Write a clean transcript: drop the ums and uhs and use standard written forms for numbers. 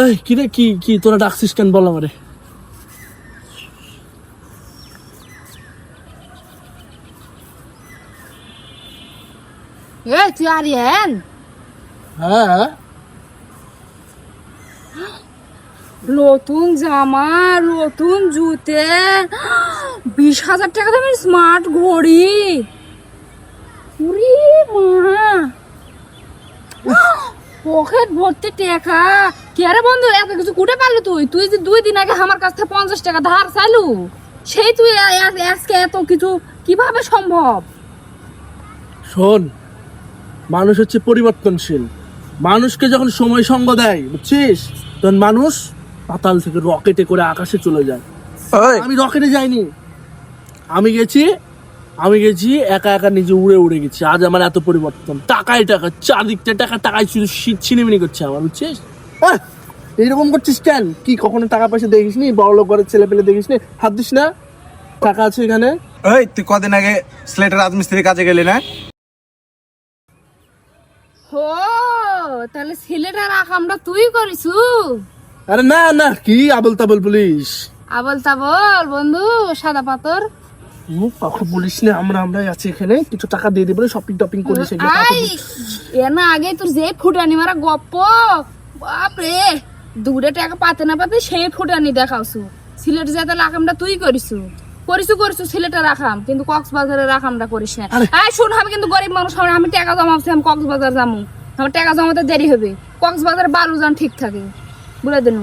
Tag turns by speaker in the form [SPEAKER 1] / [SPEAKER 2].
[SPEAKER 1] এই কি রে, কি কি তোরা ডাকছিস কেন বল আমারে?
[SPEAKER 2] তুই আরিয়ান?
[SPEAKER 1] হ্যাঁ,
[SPEAKER 2] নতুন জামা, নতুন জুতে, 20,000 টাকা দামের স্মার্ট ঘড়ি। উরি মা, পকেট ভর্তি টাকা। কে রে বন্ধু, এত কিছু কুটে পারলি তুই? তুই যে 2 দিন আগে আমার কাছ থেকে 50 টাকা ধার চাইলু, সেই তুই আজকে এত কিছু কিভাবে সম্ভব?
[SPEAKER 1] শোন, মানুষ হচ্ছে পরিবর্তনশীল। মানুষকে যখন সময় সঙ্গ দেয়, বুঝছিস, তখন মানুষ পাতাল থেকে রকেটে করে আকাশে চলে যায়। আমি রকেটে যাইনি, আমি গেছি একা একা, নিজে উড়ে উড়ে গেছি। আজ আমার এত পরিবর্তন, টাকায় টাকা, চারদিকটা টাকা, টাকায় শুধু শীত ছিনিমিনি করছে আমার, বুঝছিস? এইরকম করছিস কেন? কি কখনো টাকা পয়সা দেখিস নি? বড় লোক ঘরের ছেলে পেলে দেখিস নি? হাত দিস না, টাকা আছে এখানে।
[SPEAKER 3] এই তুই কদিন আগে স্লেটের রাজমিস্ত্রির কাজে গেলি না?
[SPEAKER 2] হো, তাহলে ছেলেটার আকামটা তুই করিস?
[SPEAKER 1] আরে না না, কি আবল তাবল বলিস?
[SPEAKER 2] আবল তাবল বন্ধু, সাদা পাথর।
[SPEAKER 1] কখন বলিস না, আমরাই আছি এখানে, কিছু টাকা দিয়ে দেবো, শপিং টপিং করিস।
[SPEAKER 2] না আগে তোর যে ফুটানি মারা গপ্প, বাপরে, 2 টাকা পাতে না পাতে সেই ফুটানি দেখাওছু। সিলেট যেতে রাখামটা তুই করিসু সিলেটে রাখাম, কিন্তু কক্সবাজারে রাখামটা করিস না। শোন, আমি কিন্তু গরিব মানুষ, আমি টাকা জমাচ্ছি, আমি কক্সবাজার যাবো, আমার টাকা জমাতে দেরি হবে। কক্সবাজার বালু যান ঠিক থাকে, বলে দিন।